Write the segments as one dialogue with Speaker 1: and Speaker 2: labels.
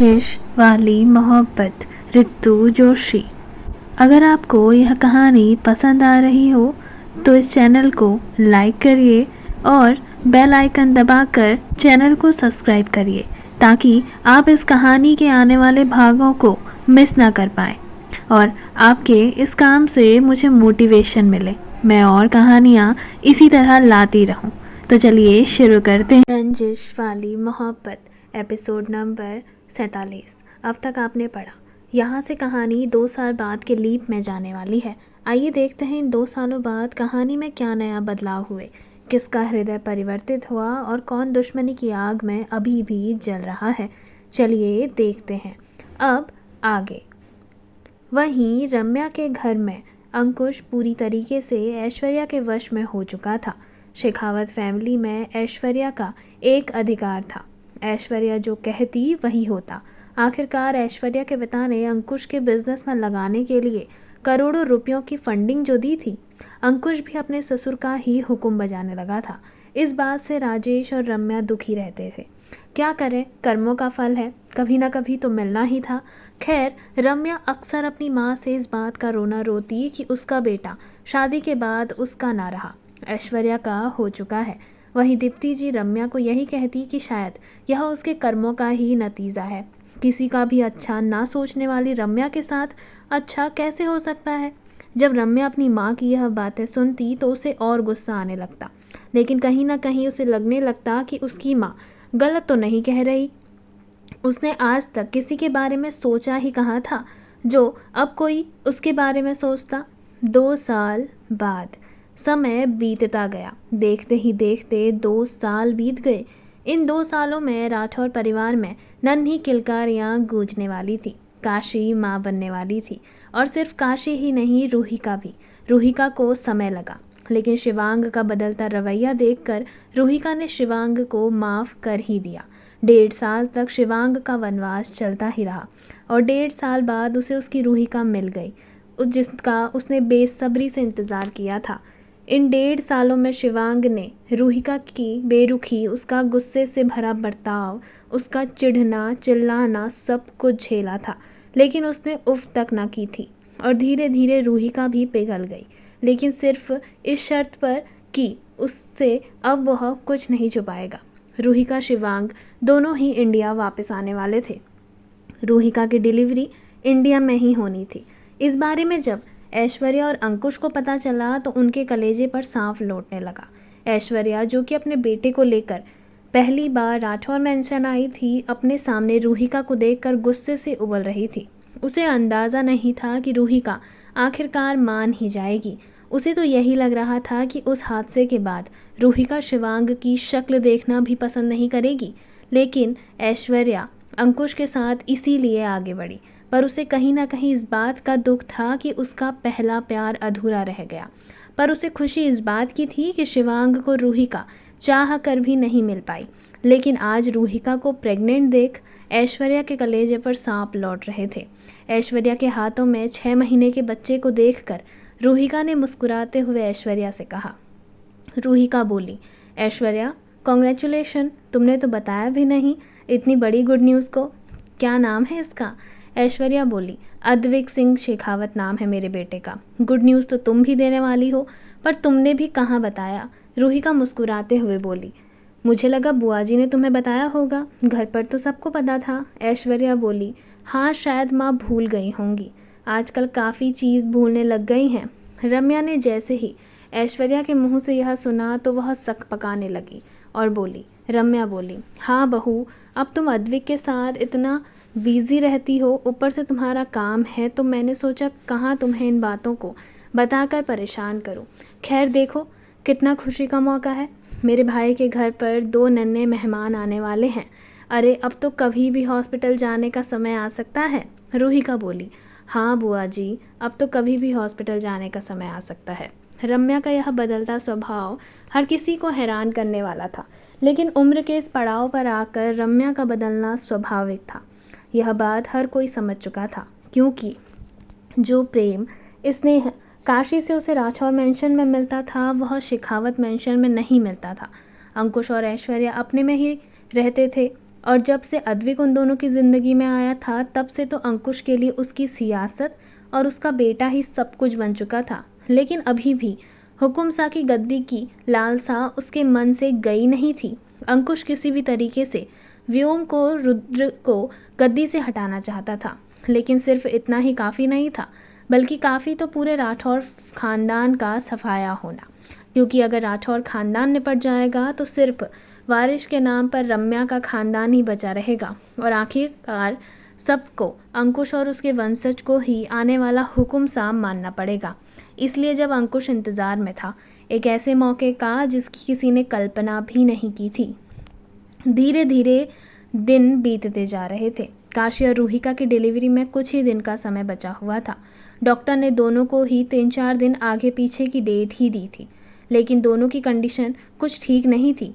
Speaker 1: रंजिश वाली मोहब्बत, रितु जोशी। अगर आपको यह कहानी पसंद आ रही हो तो इस चैनल को लाइक करिए और बेल आइकन दबाकर चैनल को सब्सक्राइब करिए ताकि आप इस कहानी के आने वाले भागों को मिस ना कर पाएँ और आपके इस काम से मुझे मोटिवेशन मिले, मैं और कहानियाँ इसी तरह लाती रहूं। तो चलिए शुरू करते हैं। रंजिश वाली मोहब्बत, एपिसोड नंबर 47। अब तक आपने पढ़ा। यहाँ से कहानी 2 साल बाद के लीप में जाने वाली है। आइए देखते हैं इन 2 सालों बाद कहानी में क्या नया बदलाव हुए, किसका हृदय परिवर्तित हुआ और कौन दुश्मनी की आग में अभी भी जल रहा है। चलिए देखते हैं अब आगे। वहीं रम्या के घर में अंकुश पूरी तरीके से ऐश्वर्या के वश में हो चुका था। शेखावत फैमिली में ऐश्वर्या का एक अधिकार था, ऐश्वर्या जो कहती वही होता। आखिरकार ऐश्वर्या के पिता ने अंकुश के बिजनेस में लगाने के लिए करोड़ों रुपयों की फंडिंग जो दी थी, अंकुश भी अपने ससुर का ही हुक्म बजाने लगा था। इस बात से राजेश और रम्या दुखी रहते थे। क्या करें, कर्मों का फल है, कभी ना कभी तो मिलना ही था। खैर, रम्या अक्सर अपनी माँ से इस बात का रोना रोती कि उसका बेटा शादी के बाद उसका ना रहा, ऐश्वर्या का हो चुका है। वहीं दीप्ति जी रम्या को यही कहती कि शायद यह उसके कर्मों का ही नतीजा है। किसी का भी अच्छा ना सोचने वाली रम्या के साथ अच्छा कैसे हो सकता है। जब रम्या अपनी माँ की यह बातें सुनती तो उसे और गुस्सा आने लगता, लेकिन कहीं ना कहीं उसे लगने लगता कि उसकी माँ गलत तो नहीं कह रही। उसने आज तक किसी के बारे में सोचा ही कहाँ था जो अब कोई उसके बारे में सोचता। 2 साल बाद समय बीतता गया। देखते ही देखते 2 साल बीत गए। इन 2 सालों में राठौर परिवार में नन्ही किलकारियाँ गूंजने वाली थी। काशी माँ बनने वाली थी और सिर्फ काशी ही नहीं, रूहिका भी। रूहिका को समय लगा, लेकिन शिवांग का बदलता रवैया देखकर रूहिका ने शिवांग को माफ़ कर ही दिया। 1.5 साल तक शिवांग का वनवास चलता ही रहा और 1.5 साल बाद उसे उसकी रूहिका मिल गई, जिसका उसने बेसब्री से इंतज़ार किया था। इन 1.5 सालों में शिवांग ने रूहिका की बेरुखी, उसका गुस्से से भरा बर्ताव, उसका चिढ़ना चिल्लाना सब कुछ झेला था, लेकिन उसने उफ तक ना की थी। और धीरे धीरे रूहिका भी पिघल गई, लेकिन सिर्फ इस शर्त पर कि उससे अब वह कुछ नहीं छुपाएगा। रूहिका शिवांग दोनों ही इंडिया वापस आने वाले थे। रूहिका की डिलीवरी इंडिया में ही होनी थी। इस बारे में जब ऐश्वर्या और अंकुश को पता चला तो उनके कलेजे पर सांप लौटने लगा। ऐश्वर्या, जो कि अपने बेटे को लेकर पहली बार राठौर मेंशन आई थी, अपने सामने रूहिका को देखकर गुस्से से उबल रही थी। उसे अंदाज़ा नहीं था कि रूहिका आखिरकार मान ही जाएगी। उसे तो यही लग रहा था कि उस हादसे के बाद रूहिका शिवांग की शक्ल देखना भी पसंद नहीं करेगी। लेकिन ऐश्वर्या अंकुश के साथ इसीलिए आगे बढ़ी, पर उसे कहीं ना कहीं इस बात का दुख था कि उसका पहला प्यार अधूरा रह गया। पर उसे खुशी इस बात की थी कि शिवांग को रूहिका चाह कर भी नहीं मिल पाई। लेकिन आज रूहिका को प्रेग्नेंट देख ऐश्वर्या के कलेजे पर सांप लौट रहे थे। ऐश्वर्या के हाथों में 6 महीने के बच्चे को देखकर रूहिका ने मुस्कुराते हुए ऐश्वर्या से कहा। रूहिका बोली, ऐश्वर्या कॉन्ग्रेचुलेशन, तुमने तो बताया भी नहीं इतनी बड़ी गुड न्यूज़ को। क्या नाम है इसका? ऐश्वर्या बोली, अद्विक सिंह शेखावत नाम है मेरे बेटे का। गुड न्यूज़ तो तुम भी देने वाली हो, पर तुमने भी कहाँ बताया? रूहिका मुस्कुराते हुए बोली, मुझे लगा बुआ जी ने तुम्हें बताया होगा, घर पर तो सबको पता था। ऐश्वर्या बोली, हाँ शायद माँ भूल गई होंगी, आजकल काफ़ी चीज़ भूलने लग गई हैं। रम्या ने जैसे ही ऐश्वर्या के मुंह से यह सुना तो वह सक पकाने लगी और बोली, रम्या बोली, हाँ बहू, अब तुम अद्विक के साथ इतना बिजी रहती हो, ऊपर से तुम्हारा काम है, तो मैंने सोचा कहाँ तुम्हें इन बातों को बताकर परेशान करूं। खैर देखो कितना खुशी का मौका है, मेरे भाई के घर पर 2 नन्हे मेहमान आने वाले हैं। अरे अब तो कभी भी हॉस्पिटल जाने का समय आ सकता है। रूहिका बोली, हाँ बुआ जी, अब तो कभी भी हॉस्पिटल जाने का समय आ सकता है। रम्या का यह बदलता स्वभाव हर किसी को हैरान करने वाला था, लेकिन उम्र के इस पड़ाव पर आकर रम्या का बदलना स्वाभाविक था। यह बात हर कोई समझ चुका था, क्योंकि जो प्रेम, स्नेह काशी से उसे राठौर मेंशन में मिलता था, वह शेखावत मेंशन में नहीं मिलता था। अंकुश और ऐश्वर्या अपने में ही रहते थे, और जब से अद्विक उन दोनों की ज़िंदगी में आया था तब से तो अंकुश के लिए उसकी सियासत और उसका बेटा ही सब कुछ बन चुका था। लेकिन अभी भी हुकुम सा की गद्दी की लालसा उसके मन से गई नहीं थी। अंकुश किसी भी तरीके से व्योम को, रुद्र को गद्दी से हटाना चाहता था, लेकिन सिर्फ इतना ही काफ़ी नहीं था, बल्कि काफ़ी तो पूरे राठौर ख़ानदान का सफाया होना। क्योंकि अगर राठौर ख़ानदान निपट जाएगा तो सिर्फ वारिश के नाम पर रम्या का ख़ानदान ही बचा रहेगा और आखिरकार सबको अंकुश और उसके वंशज को ही आने वाला हुकुम साम मानना पड़ेगा। इसलिए जब अंकुश इंतज़ार में था एक ऐसे मौके का जिसकी किसी ने कल्पना भी नहीं की थी, धीरे धीरे दिन बीतते जा रहे थे। काशी और रूहिका की डिलीवरी में कुछ ही दिन का समय बचा हुआ था। डॉक्टर ने दोनों को ही 3-4 दिन आगे पीछे की डेट ही दी थी, लेकिन दोनों की कंडीशन कुछ ठीक नहीं थी।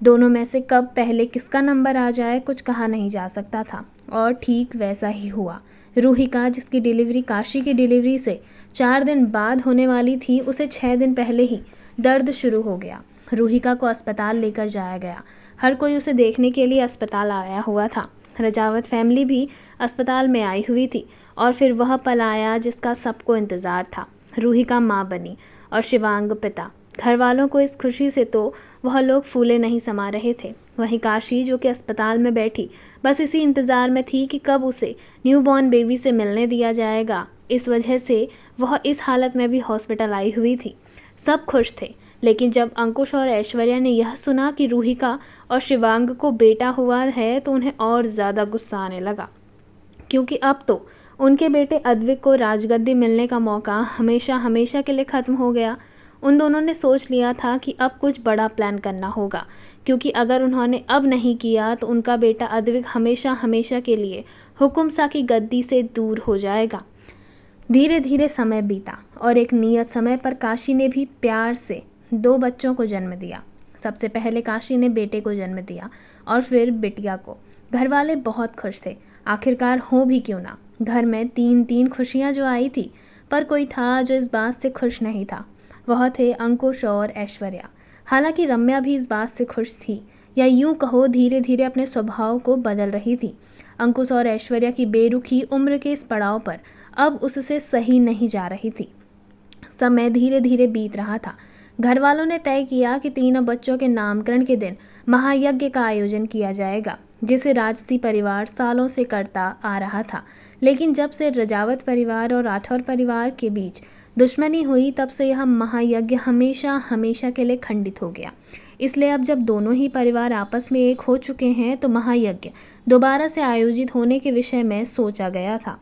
Speaker 1: दोनों में से कब पहले किसका नंबर आ जाए कुछ कहा नहीं जा सकता था, और ठीक वैसा ही हुआ। रूहिका, जिसकी डिलीवरी काशी की डिलीवरी से 4 दिन बाद होने वाली थी, उसे 6 दिन पहले ही दर्द शुरू हो गया। रूहिका को अस्पताल लेकर जाया गया। हर कोई उसे देखने के लिए अस्पताल आया हुआ था। रजावत फैमिली भी अस्पताल में आई हुई थी और फिर वह पल आया जिसका सबको इंतज़ार था। रूहिका माँ बनी और शिवांग पिता। घर वालों को इस खुशी से तो वह लोग फूले नहीं समा रहे थे। वहीं काशी, जो कि अस्पताल में बैठी बस इसी इंतज़ार में थी कि कब उसे न्यूबॉर्न बेबी से मिलने दिया जाएगा, इस वजह से वह इस हालत में भी हॉस्पिटल आई हुई थी। सब खुश थे, लेकिन जब अंकुश और ऐश्वर्या ने यह सुना कि रूहिका और शिवांग को बेटा हुआ है तो उन्हें और ज़्यादा गुस्सा आने लगा, क्योंकि अब तो उनके बेटे अद्विक को राजगद्दी मिलने का मौका हमेशा हमेशा के लिए ख़त्म हो गया। उन दोनों ने सोच लिया था कि अब कुछ बड़ा प्लान करना होगा, क्योंकि अगर उन्होंने अब नहीं किया तो उनका बेटा अद्विक हमेशा हमेशा के लिए हुकुम सा की गद्दी से दूर हो जाएगा। धीरे धीरे समय बीता और एक नियत समय पर काशी ने भी प्यार से 2 बच्चों को जन्म दिया। सबसे पहले काशी ने बेटे को जन्म दिया और फिर बिटिया को। घर वाले बहुत खुश थे, आखिरकार हो भी क्यों ना। घर में 3-3 खुशियाँ जो आई थी, पर कोई था जो इस बात से खुश नहीं था। वह थे अंकुश और ऐश्वर्या। हालांकि रम्या भी इस बात से खुश थी, या यूं कहो धीरे धीरे अपने स्वभाव को बदल रही थी। अंकुश और ऐश्वर्या की बेरुखी उम्र के इस पड़ाव पर अब उससे सही नहीं जा रही थी। समय धीरे धीरे बीत रहा था। घर वालों ने तय किया कि तीनों बच्चों के नामकरण के दिन महायज्ञ का आयोजन किया जाएगा, जिसे राजसी परिवार सालों से करता आ रहा था। लेकिन जब से रजावत परिवार और राठौर परिवार के बीच दुश्मनी हुई, तब से यह महायज्ञ हमेशा हमेशा के लिए खंडित हो गया। इसलिए अब जब दोनों ही परिवार आपस में एक हो चुके हैं तो महायज्ञ दोबारा से आयोजित होने के विषय में सोचा गया था।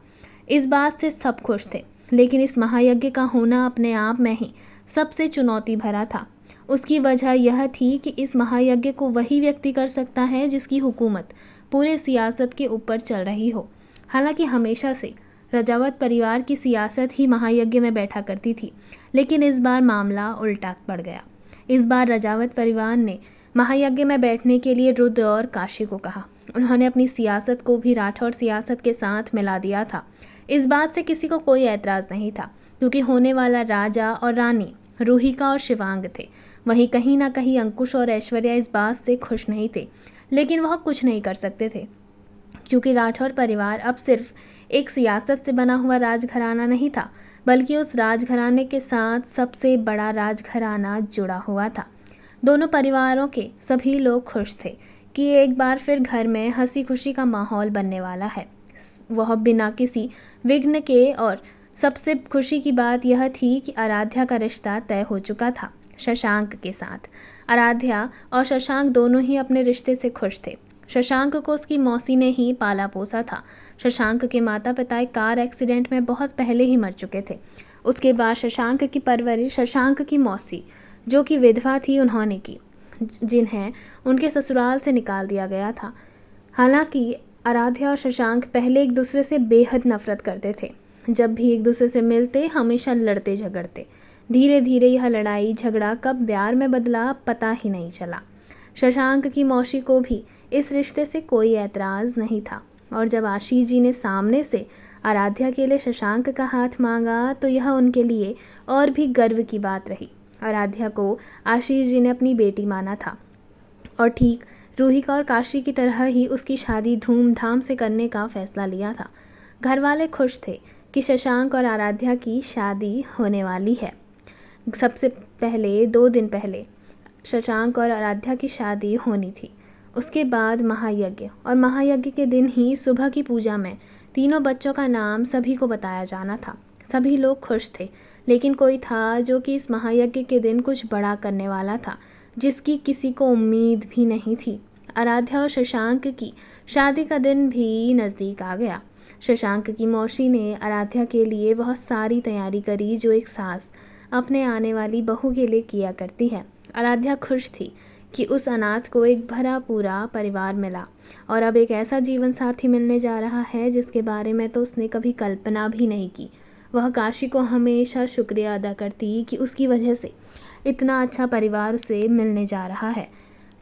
Speaker 1: इस बात से सब खुश थे, लेकिन इस महायज्ञ का होना अपने आप में ही सबसे चुनौती भरा था। उसकी वजह यह थी कि इस महायज्ञ को वही व्यक्ति कर सकता है जिसकी हुकूमत पूरे सियासत के ऊपर चल रही हो। हालांकि हमेशा से रजावत परिवार की सियासत ही महायज्ञ में बैठा करती थी, लेकिन इस बार मामला उल्टा पड़ गया। इस बार रजावत परिवार ने महायज्ञ में बैठने के लिए रुद्र और काशी को कहा। उन्होंने अपनी सियासत को भी राठौर सियासत के साथ मिला दिया था। इस बात से किसी को कोई ऐतराज़ नहीं था, क्योंकि होने वाला राजा और रानी रूहिका और शिवांग थे। वहीं कहीं ना कहीं अंकुश और ऐश्वर्या इस बात से खुश नहीं थे, लेकिन वह कुछ नहीं कर सकते थे, क्योंकि राठौर परिवार अब सिर्फ एक सियासत से बना हुआ राजघराना नहीं था, बल्कि उस राजघराने के साथ सबसे बड़ा राजघराना जुड़ा हुआ था। दोनों परिवारों के सभी लोग खुश थे कि एक बार फिर घर में हंसी खुशी का माहौल बनने वाला है। वह बिना किसी विघ्न के, और सबसे खुशी की बात यह थी कि आराध्या का रिश्ता तय हो चुका था शशांक के साथ। आराध्या और शशांक दोनों ही अपने रिश्ते से खुश थे। शशांक को उसकी मौसी ने ही पाला पोसा था। शशांक के माता पिता एक कार एक्सीडेंट में बहुत पहले ही मर चुके थे। उसके बाद शशांक की परवरिश शशांक की मौसी, जो कि विधवा थी, उन्होंने की, जिन्हें उनके ससुराल से निकाल दिया गया था। हालांकि आराध्या और शशांक पहले एक दूसरे से बेहद नफरत करते थे। जब भी एक दूसरे से मिलते हमेशा लड़ते झगड़ते। धीरे धीरे यह लड़ाई झगड़ा कब प्यार में बदला पता ही नहीं चला। शशांक की मौसी को भी इस रिश्ते से कोई ऐतराज़ नहीं था, और जब आशीष जी ने सामने से आराध्या के लिए शशांक का हाथ मांगा तो यह उनके लिए और भी गर्व की बात रही। आराध्या को आशीष जी ने अपनी बेटी माना था, और ठीक रूहिका और काशी की तरह ही उसकी शादी धूमधाम से करने का फैसला लिया था। घर वाले खुश थे कि शशांक और आराध्या की शादी होने वाली है। सबसे पहले 2 दिन पहले शशांक और आराध्या की शादी होनी थी। उसके बाद महायज्ञ, और महायज्ञ के दिन ही सुबह की पूजा में तीनों बच्चों का नाम सभी को बताया जाना था। सभी लोग खुश थे, लेकिन कोई था जो कि इस महायज्ञ के दिन कुछ बड़ा करने वाला था, जिसकी किसी को उम्मीद भी नहीं थी। आराध्या और शशांक की शादी का दिन भी नज़दीक आ गया। शशांक की मौसी ने आराध्या के लिए बहुत सारी तैयारी करी, जो एक सास अपने आने वाली बहू के लिए किया करती है। आराध्या खुश थी कि उस अनाथ को एक भरा पूरा परिवार मिला और अब एक ऐसा जीवन साथी मिलने जा रहा है जिसके बारे में तो उसने कभी कल्पना भी नहीं की। वह काशी को हमेशा शुक्रिया अदा करती कि उसकी वजह से इतना अच्छा परिवार उसे मिलने जा रहा है,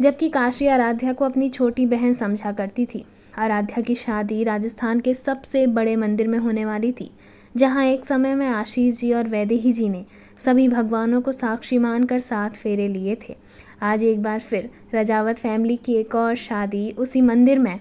Speaker 1: जबकि काशी आराध्या को अपनी छोटी बहन समझा करती थी। आराध्या की शादी राजस्थान के सबसे बड़े मंदिर में होने वाली थी, जहाँ एक समय में आशीष जी और वैदेही जी ने सभी भगवानों को साक्षी मानकर 7 फेरे लिए थे। आज एक बार फिर रजावत फैमिली की एक और शादी उसी मंदिर में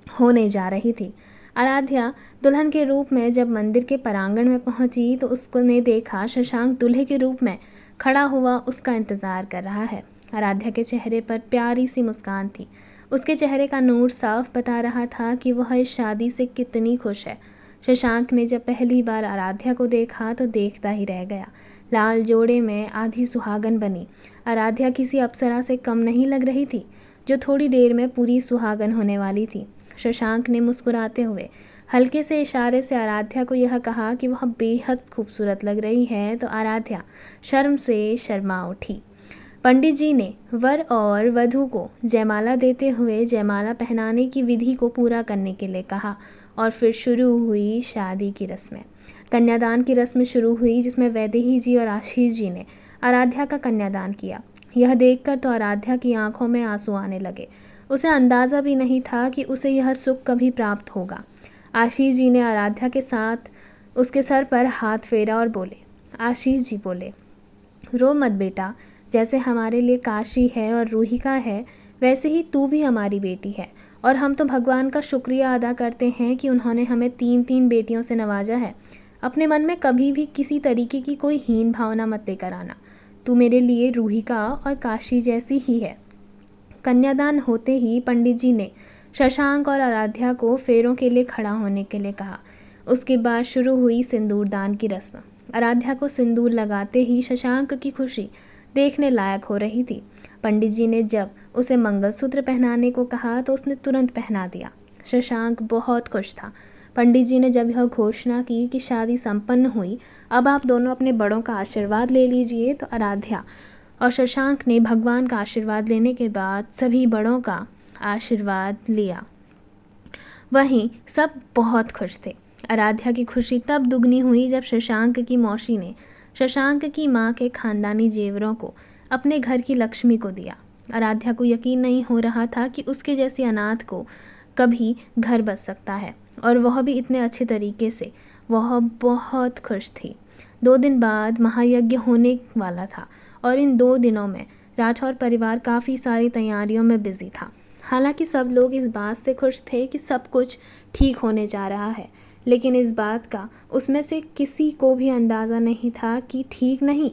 Speaker 1: होने जा रही थी। आराध्या दुल्हन के रूप में जब मंदिर के प्रांगण में पहुंची तो उसने देखा शशांक दूल्हे के रूप में खड़ा हुआ उसका इंतज़ार कर रहा है। आराध्या के चेहरे पर प्यारी सी मुस्कान थी। उसके चेहरे का नूर साफ बता रहा था कि वह इस शादी से कितनी खुश है। शशांक ने जब पहली बार आराध्या को देखा तो देखता ही रह गया। लाल जोड़े में आधी सुहागन बनी आराध्या किसी अप्सरा से कम नहीं लग रही थी, जो थोड़ी देर में पूरी सुहागन होने वाली थी। शशांक ने मुस्कुराते हुए हल्के से इशारे से आराध्या को यह कहा कि वह बेहद खूबसूरत लग रही है, तो आराध्या शर्म से शर्मा उठी। पंडित जी ने वर और वधू को जयमाला देते हुए जयमाला पहनाने की विधि को पूरा करने के लिए कहा और फिर शुरू हुई शादी की रस्में। कन्यादान की रस्म शुरू हुई, जिसमें वैदेही जी और आशीष जी ने आराध्या का कन्यादान किया। यह देखकर तो आराध्या की आंखों में आंसू आने लगे। उसे अंदाज़ा भी नहीं था कि उसे यह सुख कभी प्राप्त होगा। आशीष जी ने आराध्या के साथ उसके सर पर हाथ फेरा और बोले, आशीष जी बोले, रो मत बेटा, जैसे हमारे लिए काशी है और रूहिका है, वैसे ही तू भी हमारी बेटी है और हम तो भगवान का शुक्रिया अदा करते हैं कि उन्होंने हमें 3 बेटियों से नवाजा है। अपने मन में कभी भी किसी तरीके की कोई हीन भावना मत लेकर आना। तू मेरे लिए रूहिका और काशी जैसी ही है। कन्यादान होते ही पंडित जी ने शशांक और आराध्या को फेरों के लिए खड़ा होने के लिए कहा। उसके बाद शुरू हुई सिंदूरदान की रस्म। आराध्या को सिंदूर लगाते ही शशांक की खुशी देखने लायक हो रही थी। पंडित जी ने जब उसे मंगलसूत्र पहनाने को कहा तो उसने तुरंत पहना दिया। शशांक बहुत खुश था। पंडित जी ने जब यह घोषणा की कि शादी संपन्न हुई, अब आप दोनों अपने बड़ों का आशीर्वाद ले लीजिए, तो आराध्या और शशांक ने भगवान का आशीर्वाद लेने के बाद सभी बड़ों का आशीर्वाद लिया। वहीं सब बहुत खुश थे। आराध्या की खुशी तब दुगनी हुई जब शशांक की मौसी ने शशांक की मां के खानदानी जेवरों को अपने घर की लक्ष्मी को दिया। आराध्या को यकीन नहीं हो रहा था कि उसके जैसी अनाथ को कभी घर बस सकता है, और वह भी इतने अच्छे तरीके से। वह बहुत खुश थी। 2 दिन बाद महायज्ञ होने वाला था और इन 2 दिनों में राठौर परिवार काफ़ी सारी तैयारियों में बिजी था। हालांकि सब लोग इस बात से खुश थे कि सब कुछ ठीक होने जा रहा है, लेकिन इस बात का उसमें से किसी को भी अंदाज़ा नहीं था कि ठीक नहीं,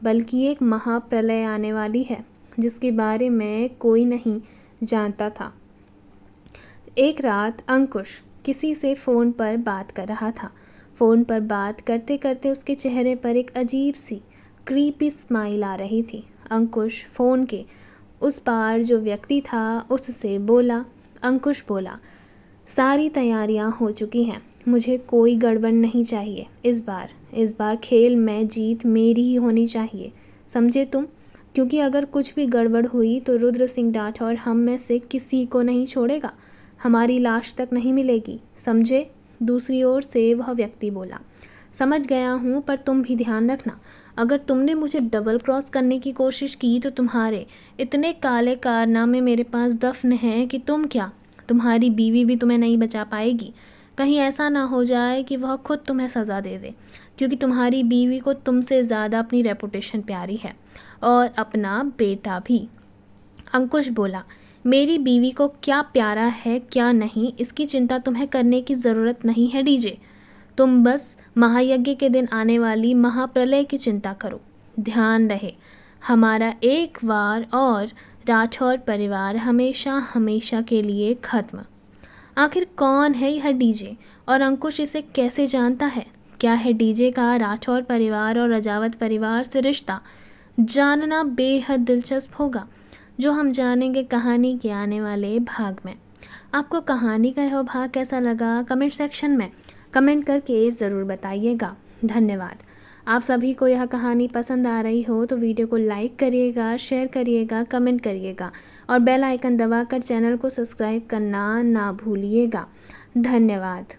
Speaker 1: बल्कि एक महाप्रलय आने वाली है, जिसके बारे में कोई नहीं जानता था। एक रात अंकुश किसी से फ़ोन पर बात कर रहा था। फ़ोन पर बात करते करते उसके चेहरे पर एक अजीब सी क्रीपी स्माइल आ रही थी। अंकुश फ़ोन के उस पार जो व्यक्ति था उससे बोला। अंकुश बोला, सारी तैयारियां हो चुकी हैं, मुझे कोई गड़बड़ नहीं चाहिए। इस बार खेल में जीत मेरी ही होनी चाहिए, समझे तुम? क्योंकि अगर कुछ भी गड़बड़ हुई तो रुद्र सिंह राठौर हम में से किसी को नहीं छोड़ेगा, हमारी लाश तक नहीं मिलेगी, समझे? दूसरी ओर से वह व्यक्ति बोला, समझ गया हूँ, पर तुम भी ध्यान रखना, अगर तुमने मुझे डबल क्रॉस करने की कोशिश की तो तुम्हारे इतने काले कारनामे मेरे पास दफन हैं कि तुम क्या, तुम्हारी बीवी भी तुम्हें नहीं बचा पाएगी। कहीं ऐसा ना हो जाए कि वह खुद तुम्हें सज़ा दे दे, क्योंकि तुम्हारी बीवी को तुमसे ज़्यादा अपनी रेपुटेशन प्यारी है, और अपना बेटा भी। अंकुश बोला, मेरी बीवी को क्या प्यारा है क्या नहीं, इसकी चिंता तुम्हें करने की ज़रूरत नहीं है डीजे। तुम बस महायज्ञ के दिन आने वाली महाप्रलय की चिंता करो। ध्यान रहे, हमारा एक बार और राठौर परिवार हमेशा हमेशा के लिए खत्म। आखिर कौन है यह डीजे और अंकुश इसे कैसे जानता है? क्या है डीजे का राठौर परिवार और रजावत परिवार से रिश्ता? जानना बेहद दिलचस्प होगा, जो हम जानेंगे कहानी के आने वाले भाग में। आपको कहानी का यह भाग कैसा लगा कमेंट सेक्शन में कमेंट करके ज़रूर बताइएगा। धन्यवाद। आप सभी को यह कहानी पसंद आ रही हो तो वीडियो को लाइक करिएगा, शेयर करिएगा, कमेंट करिएगा और बेल आइकन दबाकर चैनल को सब्सक्राइब करना ना भूलिएगा। धन्यवाद।